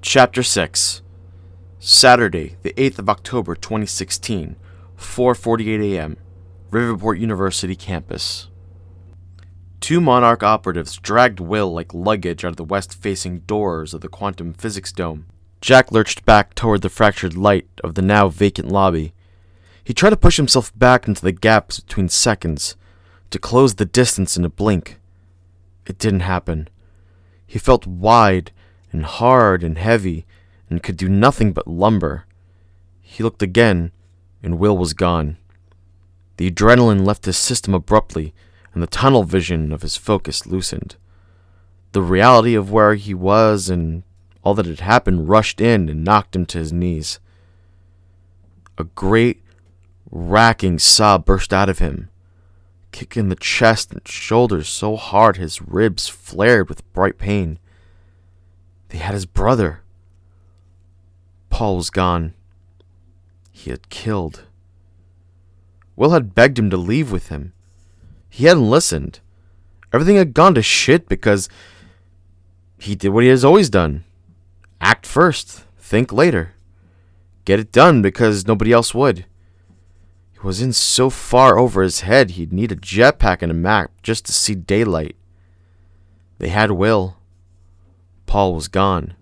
Chapter 6. Saturday, the 8th of October 2016, 4:48 a.m., Riverport University campus. Two Monarch operatives dragged Will like luggage out of the west-facing doors of the quantum physics dome. Jack lurched back toward the fractured light of the now vacant lobby. He tried to push himself back into the gaps between seconds, to close the distance in a blink. It didn't happen. He felt wide and hard and heavy, and could do nothing but lumber. He looked again, and Will was gone. The adrenaline left his system abruptly, and the tunnel vision of his focus loosened. The reality of where he was and all that had happened rushed in and knocked him to his knees. A great, racking sob burst out of him, kicking the chest and shoulders so hard his ribs flared with bright pain. They had his brother. Paul was gone. He had killed. Will had begged him to leave with him. He hadn't listened. Everything had gone to shit because he did what he has always done. Act first, think later. Get it done because nobody else would. He was in so far over his head he'd need a jetpack and a map just to see daylight. They had Will. Paul was gone.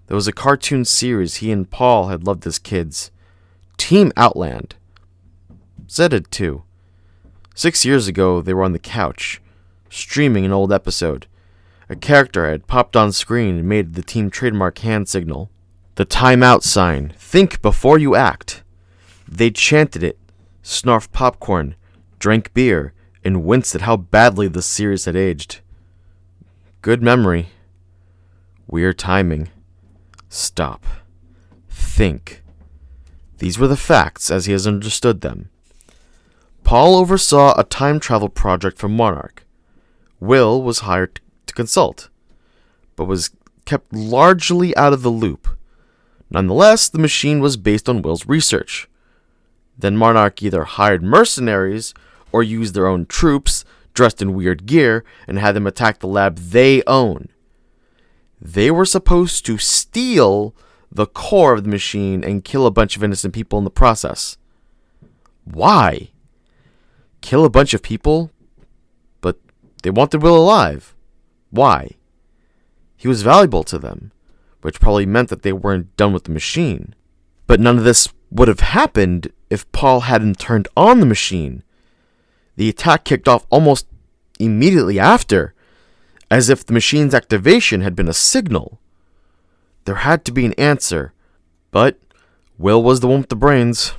There was a cartoon series he and Paul had loved as kids. Team Outland. Zed had too. 6 years ago, they were on the couch, streaming an old episode. A character had popped on screen and made the team trademark hand signal. The time out sign. Think before you act. They chanted it, snarfed popcorn, drank beer, and winced at how badly the series had aged. Good memory. Weird timing. Stop. Think. These were the facts as he has understood them. Paul oversaw a time travel project for Monarch. Will was hired to consult, but was kept largely out of the loop. Nonetheless, the machine was based on Will's research. Then Monarch either hired mercenaries or used their own troops dressed in weird gear and had them attack the lab they own. They were supposed to steal the core of the machine and kill a bunch of innocent people in the process. Why? Kill a bunch of people? But they wanted Will alive. Why? He was valuable to them, which probably meant that they weren't done with the machine. But none of this would have happened if Paul hadn't turned on the machine. The attack kicked off almost immediately after, as if the machine's activation had been a signal. There had to be an answer, but Will was the one with the brains.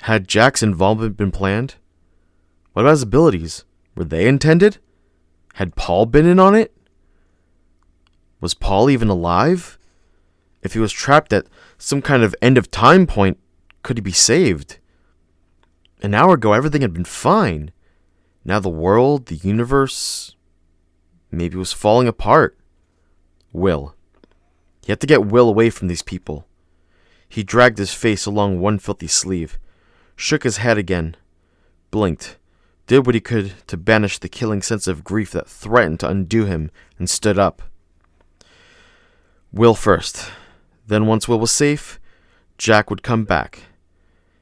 Had Jack's involvement been planned? What about his abilities? Were they intended? Had Paul been in on it? Was Paul even alive? If he was trapped at some kind of end-of-time point, could he be saved? An hour ago, everything had been fine. Now the world, the universe, maybe was falling apart. Will. He had to get Will away from these people. He dragged his face along one filthy sleeve, shook his head again, blinked, did what he could to banish the killing sense of grief that threatened to undo him, and stood up. Will first. Then once Will was safe, Jack would come back.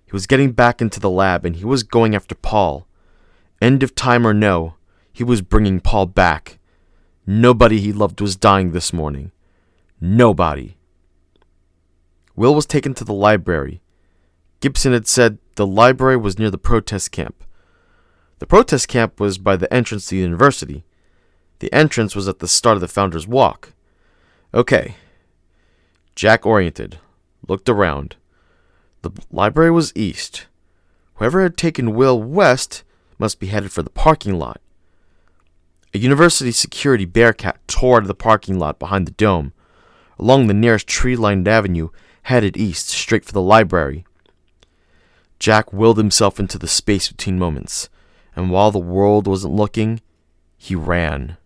He was getting back into the lab, and he was going after Paul. End of time or no, he was bringing Paul back. Nobody he loved was dying this morning. Nobody. Will was taken to the library. Gibson had said the library was near the protest camp. The protest camp was by the entrance to the university. The entrance was at the start of the Founder's Walk. Okay. Jack oriented, looked around. The library was east. Whoever had taken Will west must be headed for the parking lot. A university security bearcat tore out of the parking lot behind the dome, along the nearest tree-lined avenue, headed east, straight for the library. Jack willed himself into the space between moments, and while the world wasn't looking, he ran.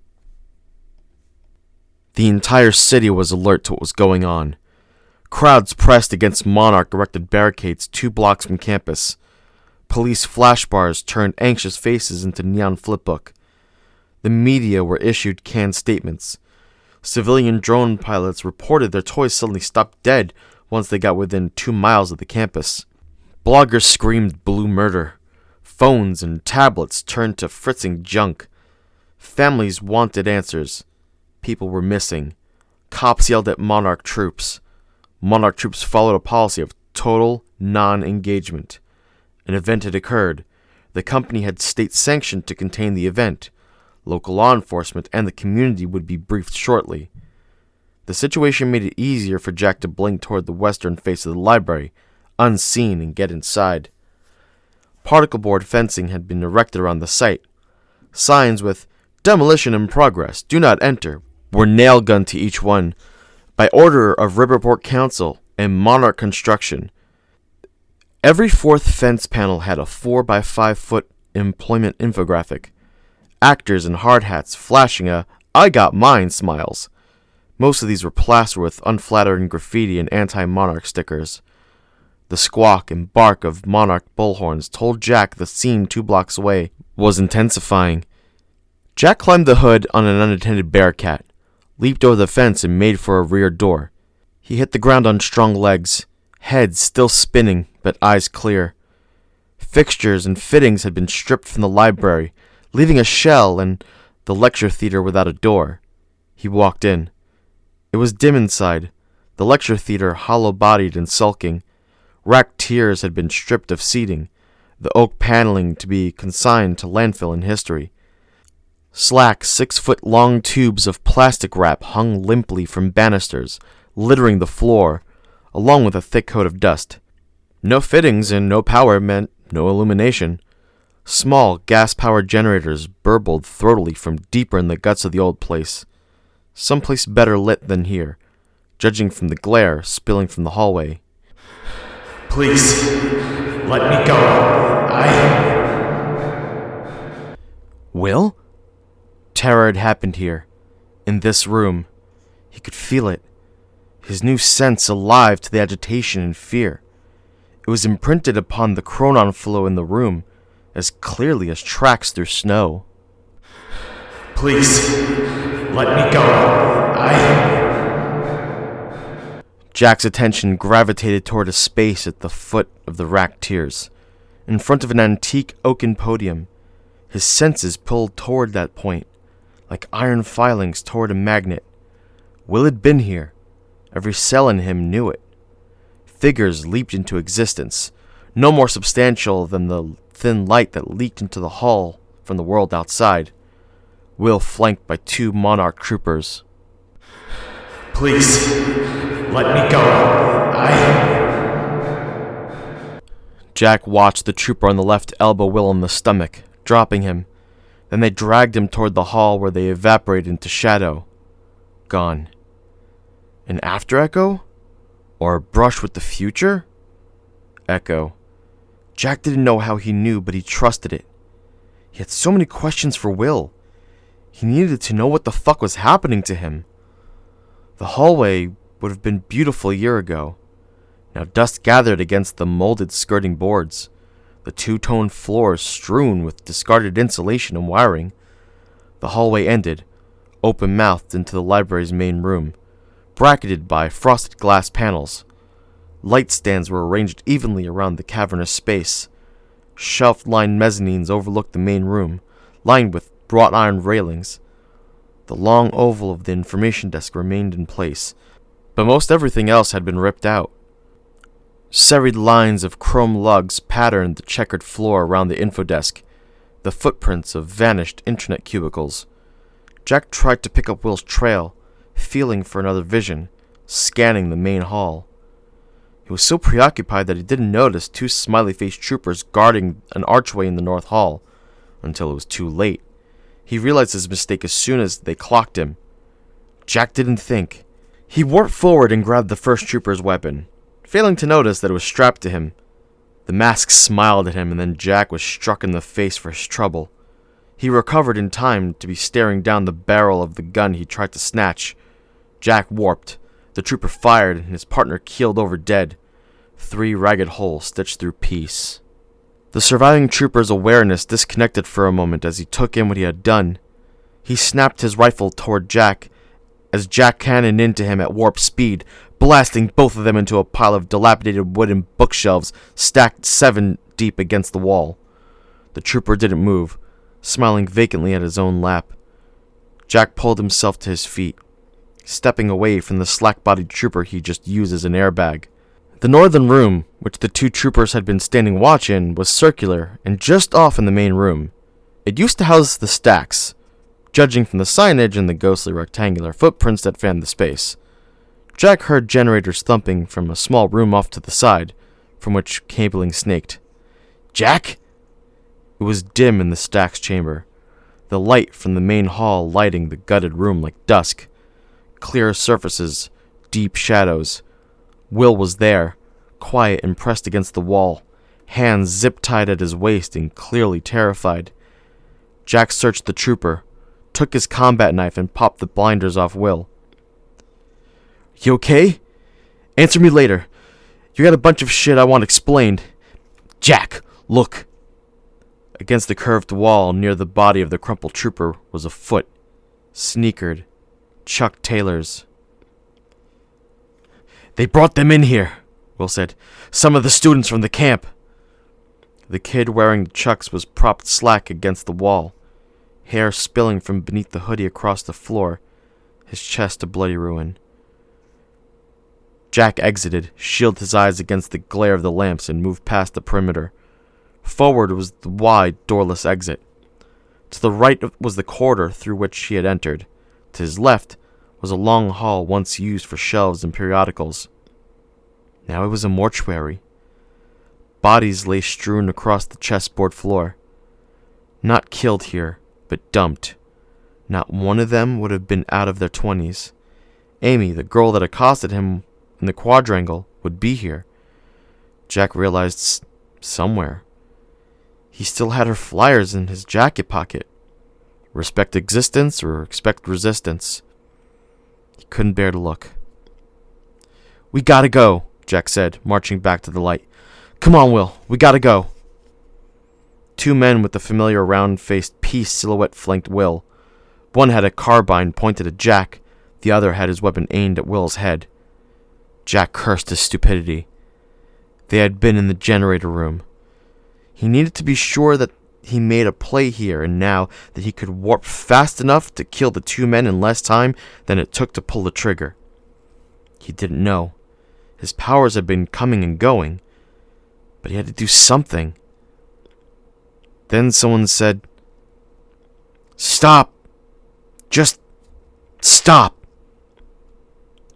The entire city was alert to what was going on. Crowds pressed against Monarch-erected barricades 2 blocks from campus. Police flashbars turned anxious faces into neon flipbook. The media were issued canned statements. Civilian drone pilots reported their toys suddenly stopped dead once they got within 2 miles of the campus. Bloggers screamed blue murder. Phones and tablets turned to fritzing junk. Families wanted answers. People were missing. Cops yelled at Monarch troops. Monarch troops followed a policy of total non-engagement. An event had occurred. The company had state sanction to contain the event. Local law enforcement and the community would be briefed shortly. The situation made it easier for Jack to blink toward the western face of the library, unseen, and get inside. Particle board fencing had been erected around the site. Signs with "Demolition in progress, do not enter" were nail-gunned to each one, by order of Riverport Council and Monarch Construction. Every fourth fence panel had a 4x5-foot employment infographic. Actors in hard hats flashing a "I got mine" smiles. Most of these were plastered with unflattering graffiti and anti-Monarch stickers. The squawk and bark of Monarch bullhorns told Jack the scene 2 blocks away was intensifying. Jack climbed the hood on an unattended Bearcat, leaped over the fence and made for a rear door. He hit the ground on strong legs, head still spinning but eyes clear. Fixtures and fittings had been stripped from the library, leaving a shell and the lecture theater without a door. He walked in. It was dim inside, the lecture theater hollow-bodied and sulking. Racked tiers had been stripped of seating, the oak paneling to be consigned to landfill in history. Slack 6-foot-long tubes of plastic wrap hung limply from banisters, littering the floor, along with a thick coat of dust. No fittings and no power meant no illumination. Small gas-powered generators burbled throatily from deeper in the guts of the old place. Someplace better lit than here, judging from the glare spilling from the hallway. "Please, let me go. Will? Terror had happened here, in this room. He could feel it, his new sense alive to the agitation and fear. It was imprinted upon the chronon flow in the room, as clearly as tracks through snow. "Please, let me go. Jack's attention gravitated toward a space at the foot of the racked tiers, in front of an antique oaken podium. His senses pulled toward that point, like iron filings toward a magnet. Will had been here. Every cell in him knew it. Figures leaped into existence, no more substantial than the thin light that leaked into the hall from the world outside. Will flanked by 2 Monarch troopers. "Please, let me go. Jack watched the trooper on the left elbow Will in the stomach, dropping him. Then they dragged him toward the hall where they evaporated into shadow. Gone. An after echo? Or a brush with the future? Echo. Jack didn't know how he knew, but he trusted it. He had so many questions for Will. He needed to know what the fuck was happening to him. The hallway would have been beautiful a year ago. Now dust gathered against the molded skirting boards, the 2-tone floors strewn with discarded insulation and wiring. The hallway ended, open-mouthed into the library's main room, bracketed by frosted glass panels. Light stands were arranged evenly around the cavernous space. Shelf-lined mezzanines overlooked the main room, lined with wrought iron railings. The long oval of the information desk remained in place, but most everything else had been ripped out. Serried lines of chrome lugs patterned the checkered floor around the info desk, the footprints of vanished internet cubicles. Jack tried to pick up Will's trail, feeling for another vision, scanning the main hall. He was so preoccupied that he didn't notice 2 smiley-faced troopers guarding an archway in the north hall, until it was too late. He realized his mistake as soon as they clocked him. Jack didn't think. He warped forward and grabbed the first trooper's weapon, failing to notice that it was strapped to him. The mask smiled at him, and then Jack was struck in the face for his trouble. He recovered in time to be staring down the barrel of the gun he tried to snatch. Jack warped. The trooper fired, and his partner keeled over dead. 3 ragged holes stitched through peace. The surviving trooper's awareness disconnected for a moment as he took in what he had done. He snapped his rifle toward Jack, as Jack cannoned into him at warp speed, blasting both of them into a pile of dilapidated wooden bookshelves stacked 7 deep against the wall. The trooper didn't move, smiling vacantly at his own lap. Jack pulled himself to his feet, stepping away from the slack-bodied trooper he just used as an airbag. The northern room, which the 2 troopers had been standing watch in, was circular and just off in the main room. It used to house the stacks, judging from the signage and the ghostly rectangular footprints that fanned the space. Jack heard generators thumping from a small room off to the side, from which cabling snaked. "Jack?" It was dim in the stacks chamber, the light from the main hall lighting the gutted room like dusk. Clear surfaces, deep shadows. Will was there, quiet and pressed against the wall, hands zip-tied at his waist and clearly terrified. Jack searched the trooper, took his combat knife and popped the blinders off Will. "You okay? Answer me later. You got a bunch of shit I want explained. Jack, look." Against the curved wall near the body of the crumpled trooper was a foot, sneakered, Chuck Taylor's. "They brought them in here," Will said. "Some of the students from the camp." The kid wearing the chucks was propped slack against the wall, hair spilling from beneath the hoodie across the floor, his chest a bloody ruin. Jack exited, shielded his eyes against the glare of the lamps, and moved past the perimeter. Forward was the wide, doorless exit. To the right was the corridor through which he had entered. To his left was a long hall once used for shelves and periodicals. Now it was a mortuary. Bodies lay strewn across the chessboard floor. Not killed here, but dumped. Not one of them would have been out of their 20s. Amy, the girl that accosted him in the quadrangle, would be here. Jack realized somewhere. He still had her flyers in his jacket pocket. Respect existence or expect resistance. He couldn't bear to look. "We gotta go," Jack said, marching back to the light. "Come on, Will, we gotta go." 2 men with the familiar round-faced peace silhouette flanked Will. One had a carbine pointed at Jack, the other had his weapon aimed at Will's head. Jack cursed his stupidity. They had been in the generator room. He needed to be sure that he made a play here and now, that he could warp fast enough to kill the 2 men in less time than it took to pull the trigger. He didn't know. His powers had been coming and going, but he had to do something. Then someone said, "Stop! Just stop!"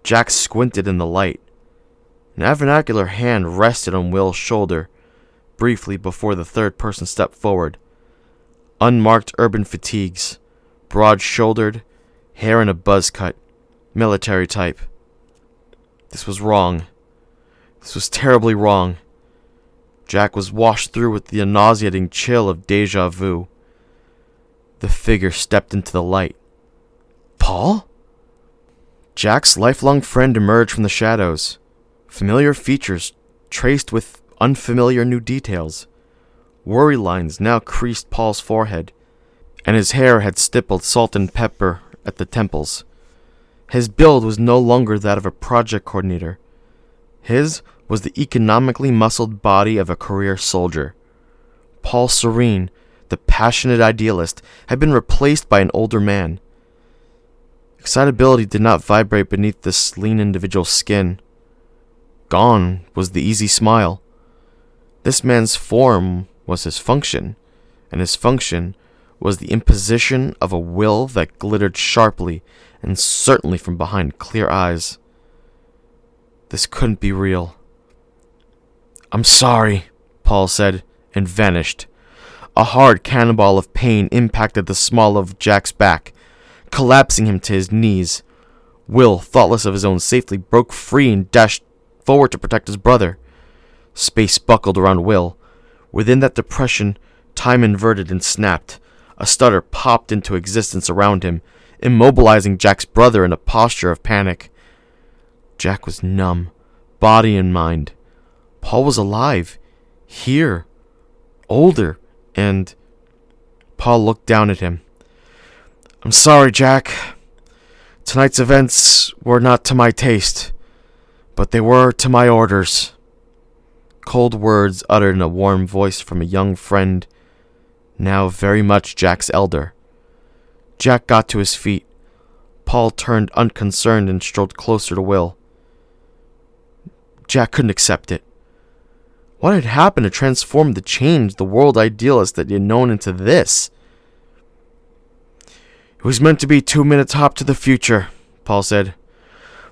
Jack squinted in the light. An avanacular hand rested on Will's shoulder, briefly before the third person stepped forward. Unmarked urban fatigues, broad-shouldered, hair in a buzz cut, military type. This was wrong. This was terribly wrong. Jack was washed through with the nauseating chill of deja vu. The figure stepped into the light. Paul? Jack's lifelong friend emerged from the shadows. Familiar features traced with unfamiliar new details. Worry lines now creased Paul's forehead, and his hair had stippled salt and pepper at the temples. His build was no longer that of a project coordinator. His was the economically muscled body of a career soldier. Paul Serene, the passionate idealist, had been replaced by an older man. Excitability did not vibrate beneath this lean individual's skin. Gone was the easy smile. This man's form was his function, and his function was the imposition of a will that glittered sharply and certainly from behind clear eyes. This couldn't be real. "I'm sorry," Paul said, and vanished. A hard cannonball of pain impacted the small of Jack's back, collapsing him to his knees. Will, thoughtless of his own safety, broke free and dashed forward to protect his brother. Space buckled around Will. Within that depression, time inverted and snapped. A stutter popped into existence around him, immobilizing Jack's brother in a posture of panic. Jack was numb, body and mind. Paul was alive, here, older, and... Paul looked down at him. "I'm sorry, Jack. Tonight's events were not to my taste, but they were to my orders. Cold words uttered in a warm voice from a young friend, now very much Jack's elder. Jack got to his feet. Paul turned unconcerned and strode closer to Will. Jack couldn't accept it. What had happened to transform the change the world idealist that he had known into this? It was meant to be 2 minutes hop to the future, Paul said.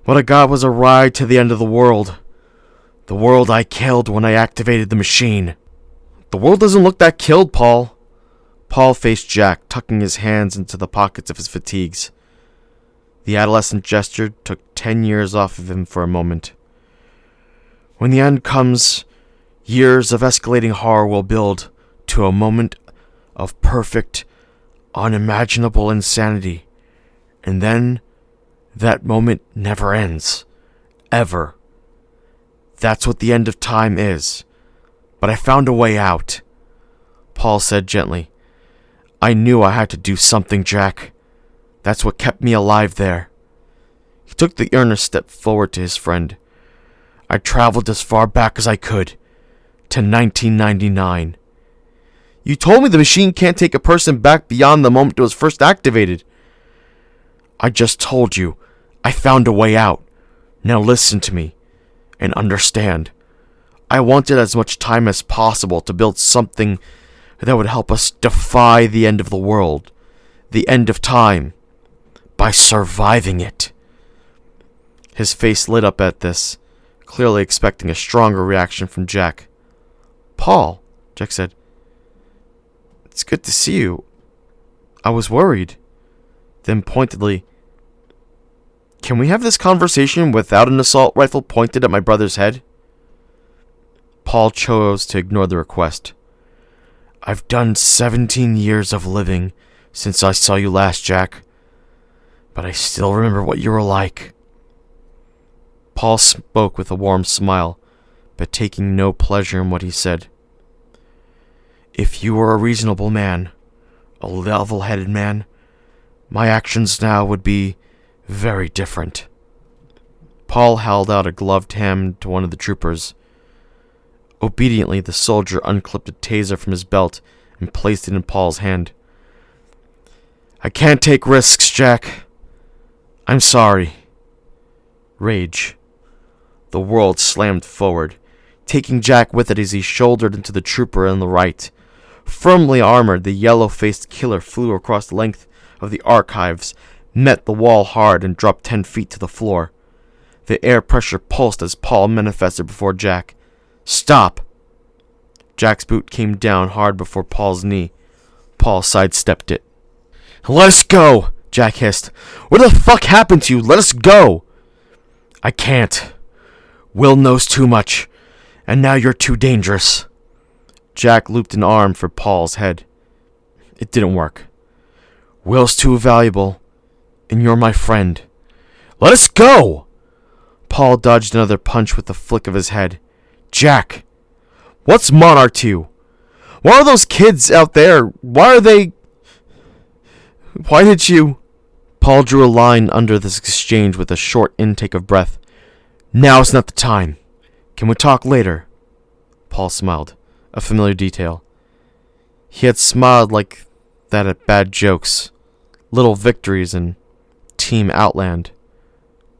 What I got was a ride to the end of the world. The world I killed when I activated the machine. The world doesn't look that killed, Paul. Paul faced Jack, tucking his hands into the pockets of his fatigues. The adolescent gesture took 10 years off of him for a moment. When the end comes, years of escalating horror will build to a moment of perfect, unimaginable insanity. And then, that moment never ends. Ever. That's what the end of time is. But I found a way out. Paul said gently. I knew I had to do something, Jack. That's what kept me alive there. He took the earnest step forward to his friend. I traveled as far back as I could, to 1999. You told me the machine can't take a person back beyond the moment it was first activated. I just told you, I found a way out. Now listen to me, and understand. I wanted as much time as possible to build something that would help us defy the end of the world, the end of time, by surviving it. His face lit up at this, clearly expecting a stronger reaction from Jack. Paul, Jack said, it's good to see you. I was worried. Then pointedly, can we have this conversation without an assault rifle pointed at my brother's head? Paul chose to ignore the request. I've done 17 years of living since I saw you last, Jack. But I still remember what you were like. Paul spoke with a warm smile, but taking no pleasure in what he said. If you were a reasonable man, a level-headed man, my actions now would be very different. Paul held out a gloved hand to one of the troopers. Obediently, the soldier unclipped a taser from his belt and placed it in Paul's hand. I can't take risks, Jack. I'm sorry. Rage. The world slammed forward, taking Jack with it as he shouldered into the trooper on the right. Firmly armored, the yellow-faced killer flew across the length of the archives, met the wall hard, and dropped 10 feet to the floor. The air pressure pulsed as Paul manifested before Jack. Stop! Jack's boot came down hard before Paul's knee. Paul sidestepped it. Let us go! Jack hissed. What the fuck happened to you? Let us go! I can't. Will knows too much, and now you're too dangerous. Jack looped an arm for Paul's head. It didn't work. Will's too valuable, and you're my friend. Let us go! Paul dodged another punch with a flick of his head. Jack, what's Monarch to you? Why are those kids out there? Why are they... Why did you... Paul drew a line under this exchange with a short intake of breath. Now's not the time. Can we talk later? Paul smiled, a familiar detail. He had smiled like that at bad jokes, little victories, and Team Outland.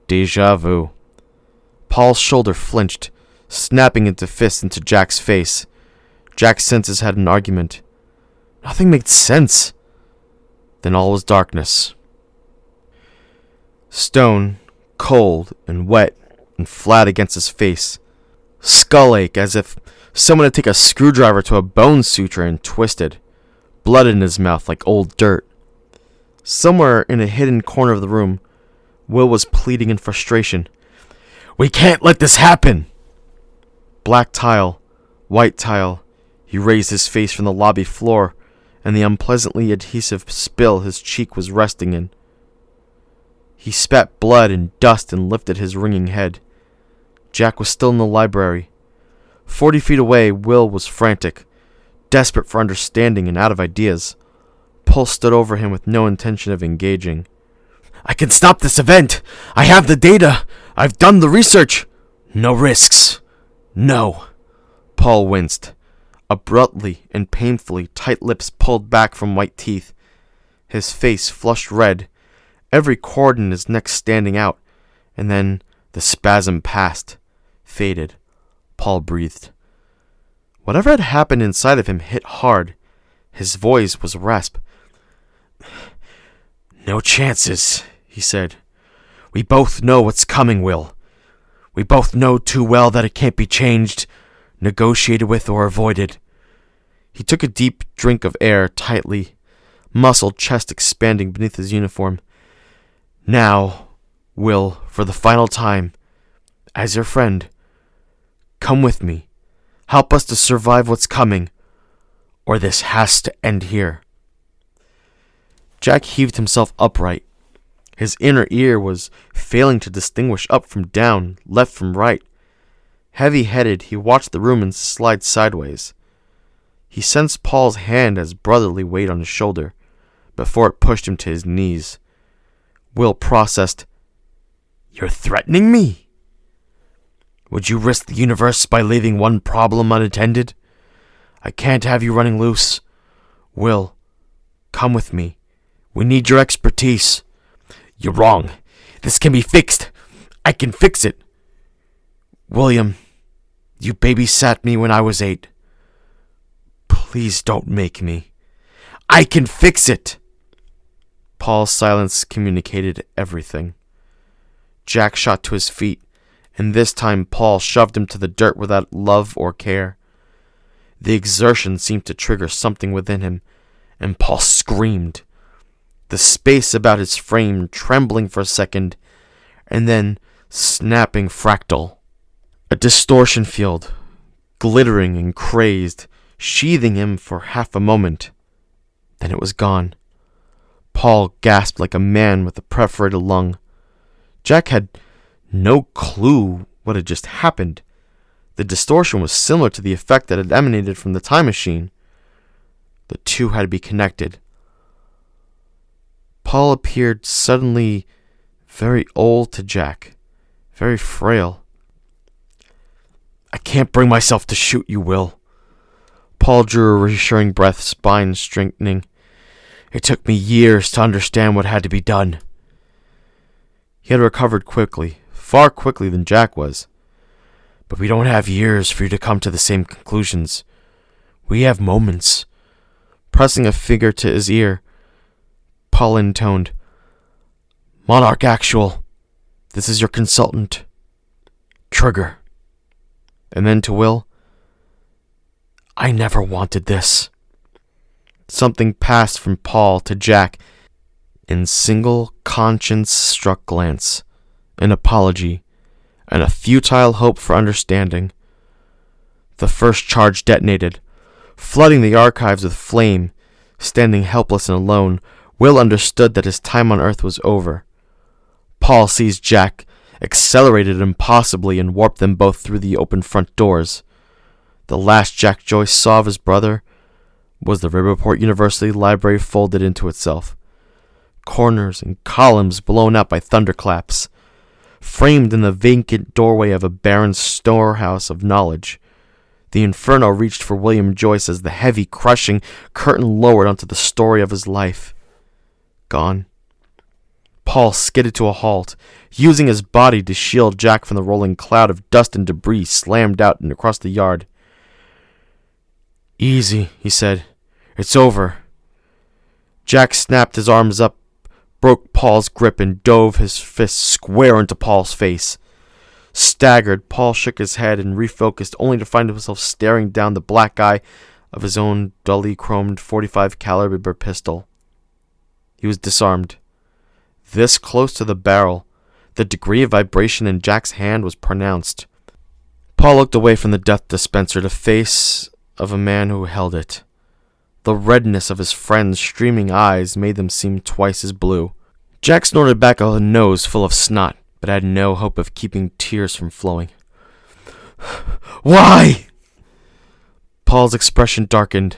Deja vu. Paul's shoulder flinched, snapping into fists into Jack's face. Jack's senses had an argument. Nothing made sense. Then all was darkness. Stone, cold and wet and flat against his face. Skull ache as if someone had taken a screwdriver to a bone suture and twisted. Blood in his mouth like old dirt. Somewhere in a hidden corner of the room, Will was pleading in frustration. We can't let this happen! Black tile, white tile. He raised his face from the lobby floor and the unpleasantly adhesive spill his cheek was resting in. He spat blood and dust and lifted his ringing head. Jack was still in the library. 40 feet away, Will was frantic, desperate for understanding and out of ideas. Paul stood over him with no intention of engaging. I can stop this event. I have the data. I've done the research. No risks. No. Paul winced. Abruptly and painfully, tight lips pulled back from white teeth. His face flushed red, every cord in his neck standing out, and then the spasm passed, faded. Paul breathed. Whatever had happened inside of him hit hard. His voice was rasp. No chances, he said. We both know what's coming, Will. We both know too well that it can't be changed, negotiated with, or avoided. He took a deep drink of air tightly, muscled chest expanding beneath his uniform. Now, Will, for the final time, as your friend, come with me. Help us to survive what's coming, or this has to end here. Jack heaved himself upright. His inner ear was failing to distinguish up from down, left from right. Heavy-headed, he watched the room slide sideways. He sensed Paul's hand as brotherly weight on his shoulder, before it pushed him to his knees. Will processed, You're threatening me? Would you risk the universe by leaving one problem unattended? I can't have you running loose. Will, come with me. We need your expertise. You're wrong. This can be fixed. I can fix it. William, you babysat me when I was 8. Please don't make me. I can fix it. Paul's silence communicated everything. Jack shot to his feet, and this time Paul shoved him to the dirt without love or care. The exertion seemed to trigger something within him, and Paul screamed. The space about his frame trembling for a second, and then snapping fractal. A distortion field, glittering and crazed, sheathing him for half a moment. Then it was gone. Paul gasped like a man with a perforated lung. Jack had no clue what had just happened. The distortion was similar to the effect that had emanated from the time machine. The two had to be connected. Paul appeared suddenly very old to Jack, very frail. I can't bring myself to shoot you, Will. Paul drew a reassuring breath, spine strengthening. It took me years to understand what had to be done. He had recovered quickly, far quickly than Jack was. But we don't have years for you to come to the same conclusions. We have moments. Pressing a finger to his ear, Paul intoned, Monarch Actual, this is your consultant, Trigger. And then to Will, I never wanted this. Something passed from Paul to Jack in single conscience-struck glance, an apology, and a futile hope for understanding. The first charge detonated, flooding the archives with flame. Standing helpless and alone, Will understood that his time on Earth was over. Paul seized Jack, accelerated impossibly, and warped them both through the open front doors. The last Jack Joyce saw of his brother was the Riverport University library folded into itself. Corners and columns blown out by thunderclaps. Framed in the vacant doorway of a barren storehouse of knowledge. The inferno reached for William Joyce as the heavy, crushing curtain lowered onto the story of his life. Gone. Paul skidded to a halt, using his body to shield Jack from the rolling cloud of dust and debris slammed out and across the yard. Easy, he said. It's over. Jack snapped his arms up, broke Paul's grip, and dove his fist square into Paul's face. Staggered, Paul shook his head and refocused, only to find himself staring down the black eye of his own dully chromed .45 caliber pistol. He was disarmed. This close to the barrel, the degree of vibration in Jack's hand was pronounced. Paul looked away from the death dispenser, the face of a man who held it. The redness of his friend's streaming eyes made them seem twice as blue. Jack snorted back a nose full of snot, but had no hope of keeping tears from flowing. Why? Paul's expression darkened.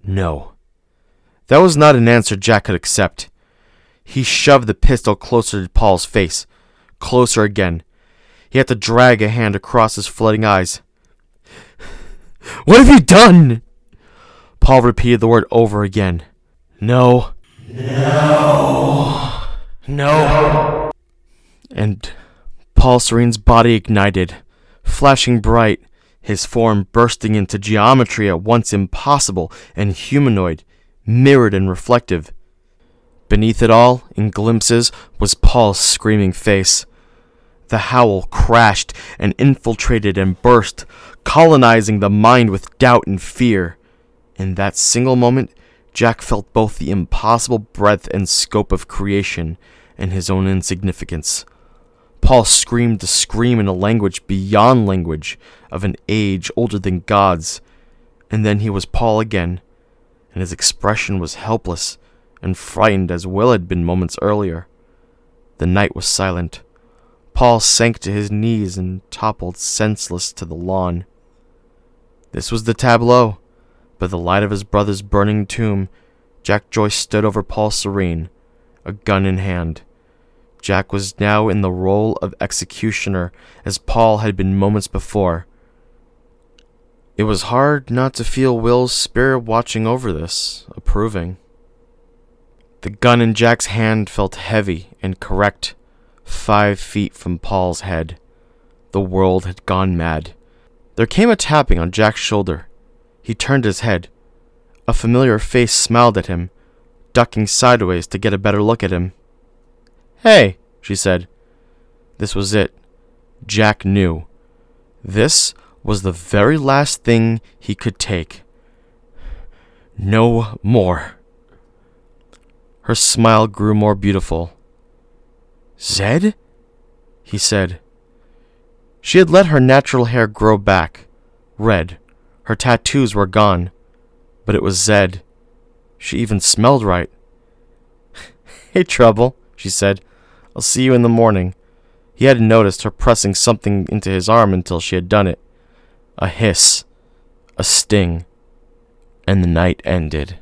No. That was not an answer Jack could accept. He shoved the pistol closer to Paul's face. Closer again. He had to drag a hand across his flooding eyes. "What have you done?" Paul repeated the word over again. "No. No. No." And Paul Serene's body ignited, flashing bright, his form bursting into geometry at once impossible and humanoid, mirrored and reflective. Beneath it all, in glimpses, was Paul's screaming face. The howl crashed and infiltrated and burst, colonizing the mind with doubt and fear. In that single moment, Jack felt both the impossible breadth and scope of creation and his own insignificance. Paul screamed the scream in a language beyond language, of an age older than God's, and then he was Paul again, and his expression was helpless and frightened as Will had been moments earlier. The night was silent. Paul sank to his knees and toppled senseless to the lawn. This was the tableau. By the light of his brother's burning tomb, Jack Joyce stood over Paul Serene, a gun in hand. Jack was now in the role of executioner, as Paul had been moments before. It was hard not to feel Will's spirit watching over this, approving. The gun in Jack's hand felt heavy and correct, 5 feet from Paul's head. The world had gone mad. There came a tapping on Jack's shoulder. He turned his head. A familiar face smiled at him, ducking sideways to get a better look at him. "Hey," she said. This was it. Jack knew. This was the very last thing he could take. No more. Her smile grew more beautiful. "Zed?" he said. She had let her natural hair grow back, red. Her tattoos were gone. But it was Zed. She even smelled right. "Hey, Trouble," she said. "I'll see you in the morning." He hadn't noticed her pressing something into his arm until she had done it. A hiss. A sting. And the night ended.